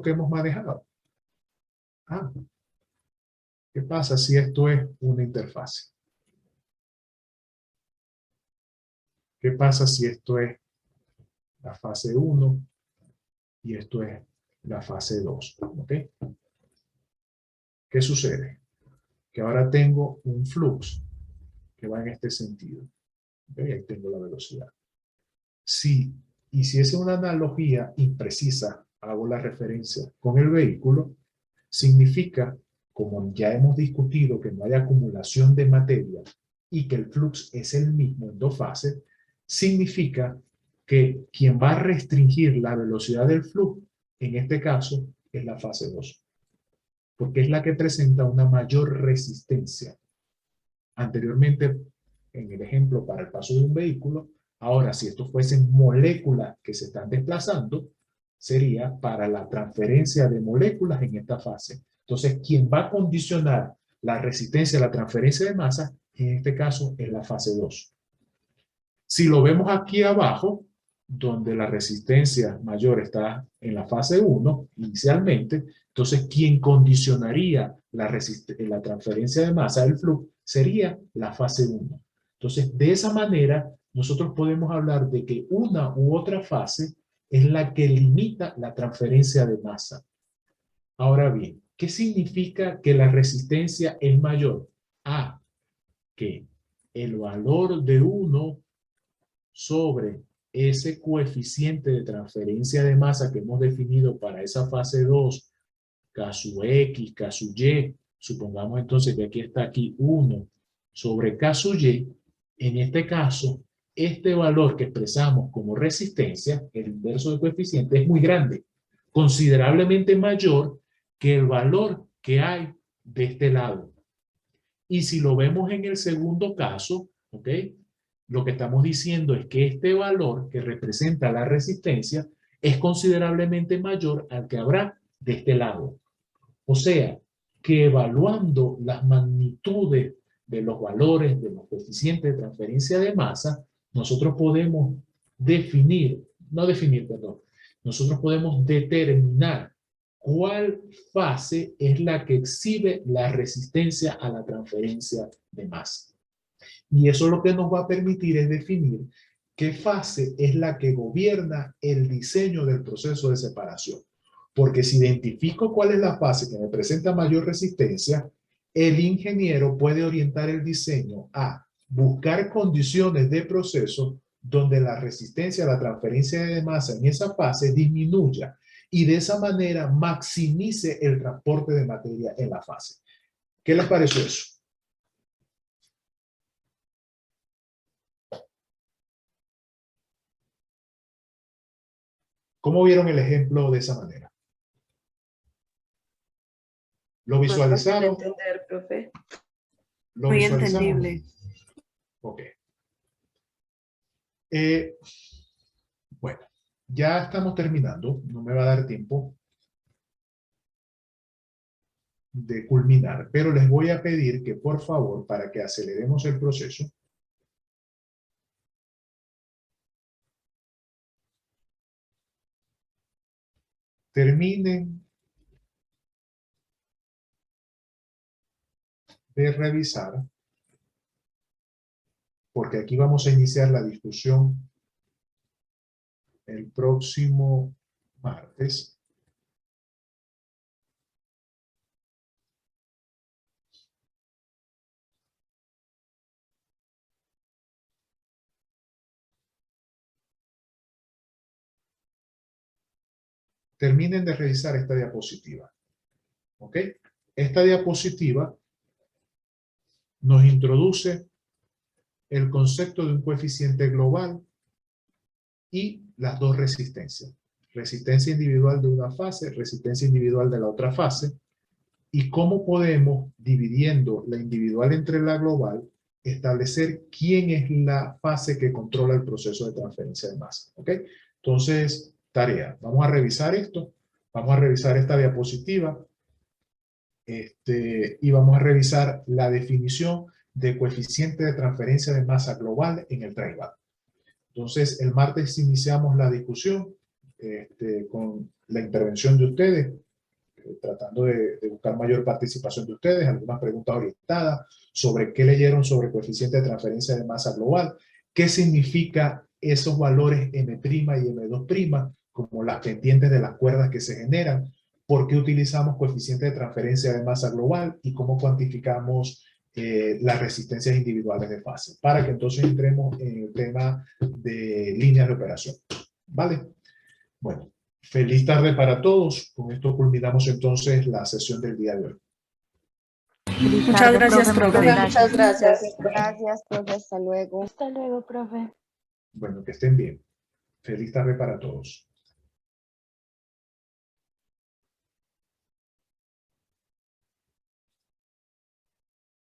conceptos que hemos manejado. ¿Qué pasa si esto es una interfase? ¿Qué pasa si esto es la fase 1 y esto es la fase 2? ¿Ok? ¿Qué sucede? Que ahora tengo un flux que va en este sentido. ¿Okay? Ahí tengo la velocidad. Si hiciese una analogía imprecisa, hago la referencia con el vehículo, significa, como ya hemos discutido, que no hay acumulación de materia y que el flux es el mismo en dos fases, significa que quien va a restringir la velocidad del flujo, en este caso, es la fase 2, porque es la que presenta una mayor resistencia. Anteriormente, en el ejemplo para el paso de un vehículo, ahora si estos fuesen moléculas que se están desplazando, sería para la transferencia de moléculas en esta fase. Entonces, quien va a condicionar la resistencia a la transferencia de masa, en este caso, es la fase 2. Si lo vemos aquí abajo, donde la resistencia mayor está en la fase 1, inicialmente, entonces quien condicionaría la transferencia de masa del flujo sería la fase 1. Entonces, de esa manera, nosotros podemos hablar de que una u otra fase es la que limita la transferencia de masa. Ahora bien, ¿qué significa que la resistencia es mayor? Que el valor de 1 sobre ese coeficiente de transferencia de masa que hemos definido para esa fase 2, K sub X, K sub Y, supongamos entonces que aquí 1 sobre K sub Y, en este caso, este valor que expresamos como resistencia, el inverso del coeficiente, es muy grande, considerablemente mayor que el valor que hay de este lado. Y si lo vemos en el segundo caso, ¿ok? Lo que estamos diciendo es que este valor que representa la resistencia es considerablemente mayor al que habrá de este lado. O sea, que evaluando las magnitudes de los valores de los coeficientes de transferencia de masa, nosotros podemos nosotros podemos determinar cuál fase es la que exhibe la resistencia a la transferencia de masa. Y eso lo que nos va a permitir es definir qué fase es la que gobierna el diseño del proceso de separación. Porque si identifico cuál es la fase que me presenta mayor resistencia, el ingeniero puede orientar el diseño a buscar condiciones de proceso donde la resistencia a la transferencia de masa en esa fase disminuya y de esa manera maximice el transporte de materia en la fase. ¿Qué les pareció eso? ¿Cómo vieron el ejemplo de esa manera? ¿Lo visualizaron? Fácil de entender, profe. ¿Lo Muy visualizamos? entendible. Ok. Bueno, ya estamos terminando. No me va a dar tiempo de culminar, pero les voy a pedir que, por favor, para que aceleremos el proceso, terminen de revisar, porque aquí vamos a iniciar la discusión el próximo martes. Terminen de revisar esta diapositiva. ¿Ok? Esta diapositiva nos introduce el concepto de un coeficiente global y las dos resistencias. Resistencia individual de una fase, resistencia individual de la otra fase, y cómo podemos, dividiendo la individual entre la global, establecer quién es la fase que controla el proceso de transferencia de masa. ¿Ok? Entonces, tarea. Vamos a revisar esto. Vamos a revisar esta diapositiva. Y vamos a revisar la definición de coeficiente de transferencia de masa global en el dry bulk. Entonces, el martes iniciamos la discusión con la intervención de ustedes, tratando de buscar mayor participación de ustedes, algunas preguntas orientadas sobre qué leyeron sobre coeficiente de transferencia de masa global, qué significa esos valores M' y M2', como las pendientes de las cuerdas que se generan, por qué utilizamos coeficiente de transferencia de masa global y cómo cuantificamos las resistencias individuales de fase, para que entonces entremos en el tema de líneas de operación. ¿Vale? Bueno, feliz tarde para todos. Con esto culminamos entonces la sesión del día de hoy. Muchas gracias, profe. Muchas gracias. Gracias, profe. Hasta luego. Hasta luego, profe. Bueno, que estén bien. Feliz tarde para todos.